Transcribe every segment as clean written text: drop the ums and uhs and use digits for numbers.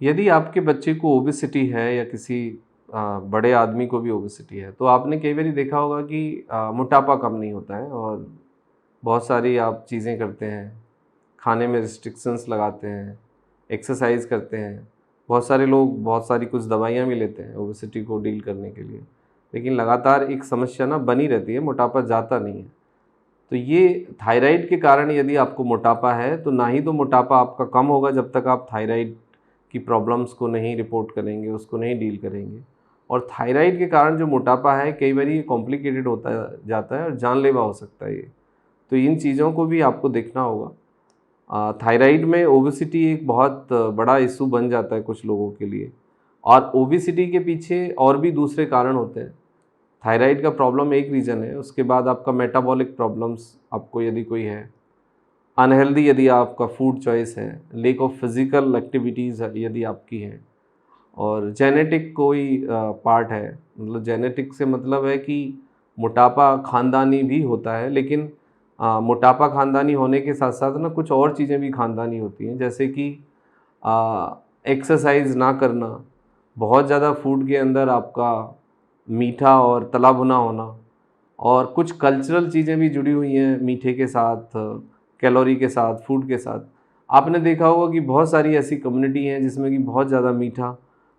यदि आपके बच्चे को ओबेसिटी है या किसी बड़े आदमी को भी ओबेसिटी है, तो आपने कई बारी देखा होगा कि मोटापा कम नहीं होता है और बहुत सारी आप चीज़ें करते हैं, खाने में रिस्ट्रिक्शंस लगाते हैं, एक्सरसाइज करते हैं। बहुत सारे लोग बहुत सारी कुछ दवाइयाँ भी लेते हैं ओबेसिटी को डील करने के लिए, लेकिन लगातार एक समस्या ना बनी रहती है, मोटापा जाता नहीं है। तो ये थायराइड के कारण यदि आपको मोटापा है, तो ना ही तो मोटापा आपका कम होगा जब तक आप थायराइड की प्रॉब्लम्स को नहीं रिपोर्ट करेंगे, उसको नहीं डील करेंगे। और थायराइड के कारण जो मोटापा है, कई बार ये कॉम्प्लिकेटेड होता जाता है और जानलेवा हो सकता है ये। तो इन चीज़ों को भी आपको देखना होगा। थायराइड में ओबेसिटी एक बहुत बड़ा इशू बन जाता है कुछ लोगों के लिए, और ओबेसिटी के पीछे और भी दूसरे कारण होते हैं। थायराइड का प्रॉब्लम एक रीज़न है, उसके बाद आपका मेटाबॉलिक प्रॉब्लम्स आपको यदि कोई है, अनहेल्दी यदि आपका फूड चॉइस है, लेक ऑफ फिज़िकल एक्टिविटीज़ यदि आपकी है, और जेनेटिक कोई पार्ट है। मतलब जेनेटिक से मतलब है कि मोटापा खानदानी भी होता है, लेकिन मोटापा खानदानी होने के साथ साथ ना कुछ और चीज़ें भी खानदानी होती हैं, जैसे कि एक्सरसाइज ना करना, बहुत ज़्यादा फूड के अंदर आपका मीठा और तला भुना होना, और कुछ कल्चरल चीज़ें भी जुड़ी हुई हैं मीठे के साथ, कैलोरी के साथ, फूड के साथ। आपने देखा होगा कि बहुत सारी ऐसी कम्युनिटी हैं जिसमें कि बहुत ज़्यादा मीठा,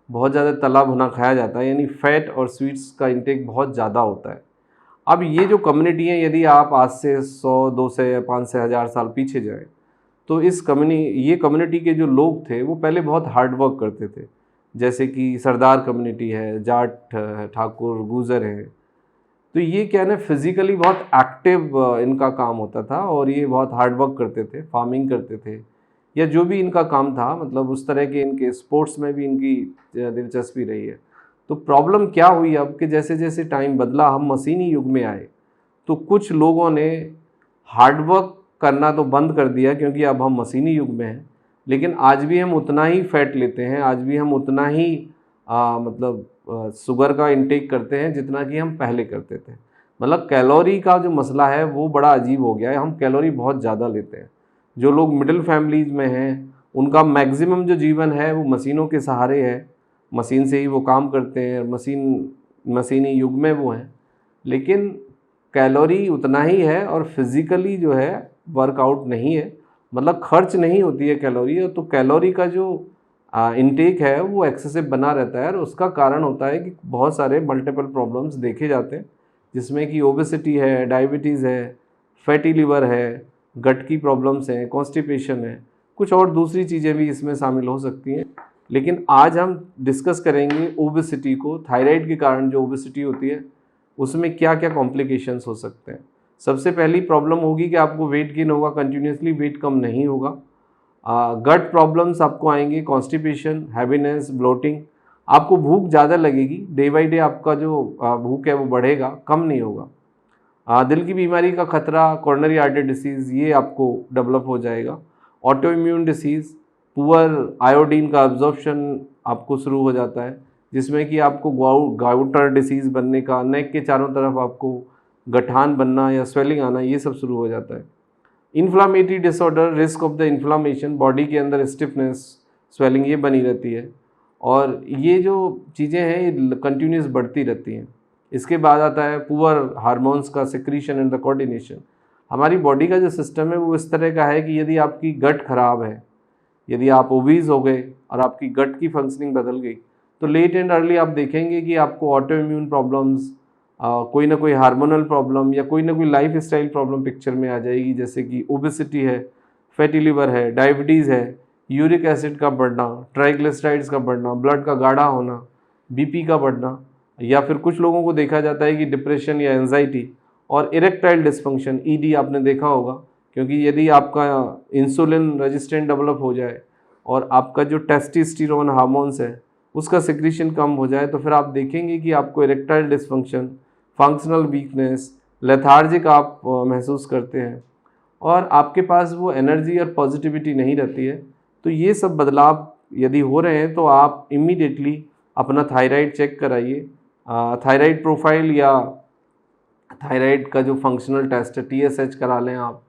बहुत ज़्यादा तला भुना खाया जाता है, यानी फ़ैट और स्वीट्स का इंटेक बहुत ज़्यादा होता है। अब ये जो कम्युनिटी है, यदि आप आज से 100, 200 या 500, 1000 साल पीछे जाएँ, तो ये कम्युनिटी के जो लोग थे वो पहले बहुत हार्ड वर्क करते थे। जैसे कि सरदार कम्युनिटी है, जाट है, ठाकुर, गुर्जर हैं। तो ये क्या है ना, फिज़िकली बहुत एक्टिव इनका काम होता था और ये बहुत हार्ड वर्क करते थे, फार्मिंग करते थे या जो भी इनका काम था, मतलब उस तरह के इनके स्पोर्ट्स में भी इनकी दिलचस्पी रही है। तो प्रॉब्लम क्या हुई अब कि जैसे-जैसे टाइम बदला, हम मशीनी युग में आए, तो कुछ लोगों ने हार्ड वर्क करना तो बंद कर दिया क्योंकि अब हम मशीनी युग में हैं, लेकिन आज भी हम उतना ही फैट लेते हैं, आज भी हम उतना ही मतलब शुगर का इंटेक करते हैं जितना कि हम पहले करते थे। मतलब कैलोरी का जो मसला है वो बड़ा अजीब हो गया है, हम कैलोरी बहुत ज़्यादा लेते हैं। जो लोग मिडिल फैमिलीज़ में हैं, उनका मैक्सिमम जो जीवन है वो मशीनों के सहारे है, मशीन से ही वो काम करते हैं, मशीनी युग में वो हैं। लेकिन कैलोरी उतना ही है और फिज़िकली जो है वर्कआउट नहीं है, मतलब खर्च नहीं होती है कैलोरी, तो कैलोरी का जो इनटेक है वो एक्सेसिव बना रहता है और उसका कारण होता है कि बहुत सारे मल्टीपल प्रॉब्लम्स देखे जाते हैं, जिसमें कि ओबेसिटी है, डायबिटीज़ है, फैटी लिवर है, गट की प्रॉब्लम्स हैं, कॉन्स्टिपेशन है, कुछ और दूसरी चीज़ें भी इसमें शामिल हो सकती हैं। लेकिन आज हम डिस्कस करेंगे ओबेसिटी को, थायराइड के कारण जो ओबेसिटी होती है उसमें क्या क्या कॉम्प्लिकेशंस हो सकते हैं। सबसे पहली प्रॉब्लम होगी कि आपको वेट गेन होगा, कंटिन्यूसली वेट कम नहीं होगा। गट प्रॉब्लम्स आपको आएंगे, कॉन्स्टिपेशन, हैवीनेस, ब्लोटिंग। आपको भूख ज़्यादा लगेगी, डे बाई डे आपका जो भूख है वो बढ़ेगा, कम नहीं होगा। दिल की बीमारी का खतरा, कोरोनरी आर्टरी डिसीज़, ये आपको डेवलप हो जाएगा। Auto immune disease, poor iodine का अब्जॉर्प्शन आपको शुरू हो जाता है, जिसमें कि आपको गाउटर डिसीज़ बनने का, नेक के चारों तरफ आपको गठान बनना या स्वेलिंग आना, ये सब शुरू हो जाता है। Inflammatory disorder, risk of the inflammation, body के अंदर स्टिफनेस, स्वेलिंग ये बनी रहती है, और ये जो चीज़ें हैं ये कंटिन्यूस बढ़ती रहती हैं। इसके बाद आता है पुअर हार्मोन्स का सिक्रीशन एंड द कोऑर्डिनेशन। हमारी बॉडी का जो सिस्टम है वो इस तरह का है कि यदि आपकी गट खराब है, यदि आप ओबीज हो गए और आपकी गट की फंक्शनिंग बदल गई, तो लेट एंड अर्ली आप देखेंगे कि आपको ऑटो इम्यून प्रॉब्लम्स, कोई ना कोई हार्मोनल प्रॉब्लम या कोई ना कोई लाइफ स्टाइल प्रॉब्लम पिक्चर में आ जाएगी, जैसे कि ओबेसिटी है, फैटी लिवर है, डायबिटीज़ है, यूरिक एसिड का बढ़ना, ट्राइग्लिसराइड्स का बढ़ना, ब्लड का गाढ़ा होना, बीपी का बढ़ना, या फिर कुछ लोगों को देखा जाता है कि डिप्रेशन या एंजाइटी और इरेक्टाइल डिसफंक्शन, ईडी आपने देखा होगा, क्योंकि यदि आपका इंसुलिन रेजिस्टेंट डेवलप हो जाए और आपका जो टेस्टोस्टेरोन हार्मोन्स है उसका सिक्रीशन कम हो जाए, तो फिर आप देखेंगे कि आपको erectile dysfunction, functional weakness, lethargic आप महसूस करते हैं और आपके पास वो एनर्जी और पॉजिटिविटी नहीं रहती है। तो ये सब बदलाव यदि हो रहे हैं तो आप इमीडिएटली अपना थायराइड चेक कराइए। थायराइड प्रोफाइल या थायराइड का जो फंक्शनल टेस्ट है, टीएसएच करा लें आप,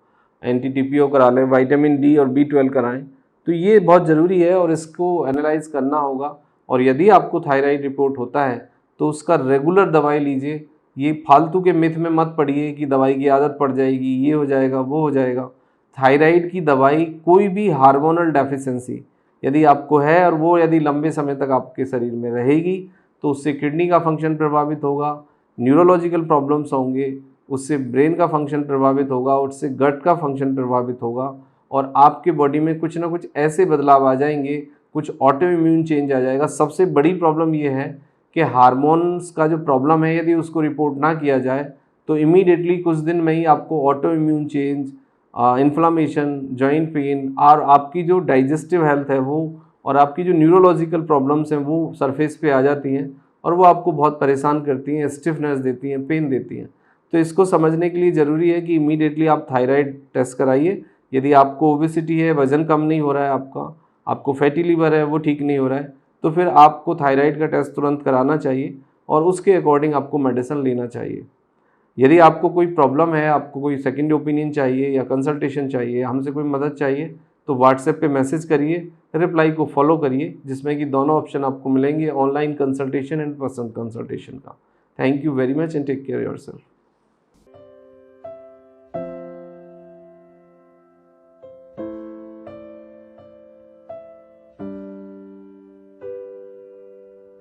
एनटीटीपीओ करा लें, विटामिन डी और बी12 कराएं, तो ये बहुत ज़रूरी है और इसको एनालाइज करना होगा। और यदि आपको थायराइड रिपोर्ट होता है तो उसका रेगुलर दवाई लीजिए। ये फालतू के मिथ में मत पड़िए कि दवाई की आदत पड़ जाएगी, ये हो जाएगा, वो हो जाएगा। थायराइड की दवाई, कोई भी हार्मोनल डेफिशिएंसी यदि आपको है और वो यदि लंबे समय तक आपके शरीर में रहेगी तो उससे किडनी का फंक्शन प्रभावित होगा, न्यूरोलॉजिकल प्रॉब्लम्स होंगे, उससे ब्रेन का फंक्शन प्रभावित होगा, उससे गट का फंक्शन प्रभावित होगा और आपके बॉडी में कुछ ना कुछ ऐसे बदलाव आ जाएंगे, कुछ ऑटो इम्यून चेंज आ जाएगा। सबसे बड़ी प्रॉब्लम ये है कि हार्मोन्स का जो प्रॉब्लम है यदि उसको रिपोर्ट ना किया जाए तो इमीडिएटली कुछ दिन में ही आपको auto immune change, inflammation, joint pain और आपकी जो डाइजेस्टिव हेल्थ है वो और आपकी जो न्यूरोलॉजिकल प्रॉब्लम्स हैं वो सरफेस पे आ जाती हैं और वो आपको बहुत परेशान करती हैं, स्टिफनेस देती हैं, पेन देती हैं। तो इसको समझने के लिए ज़रूरी है कि इमीडिएटली आप थायराइड टेस्ट कराइए। यदि आपको ओबेसिटी है, वज़न कम नहीं हो रहा है आपको फैटी लीवर है वो ठीक नहीं हो रहा है, तो फिर आपको थायराइड का टेस्ट तुरंत कराना चाहिए और उसके अकॉर्डिंग आपको मेडिसिन लेना चाहिए। यदि आपको कोई प्रॉब्लम है, आपको कोई सेकंड ओपिनियन चाहिए या कंसल्टेशन चाहिए, हमसे कोई मदद चाहिए, तो व्हाट्सएप पे मैसेज करिए, रिप्लाई को फॉलो करिए, जिसमें कि दोनों ऑप्शन आपको मिलेंगे, online consultation and personal consultation का। Thank you very much and take care yourself.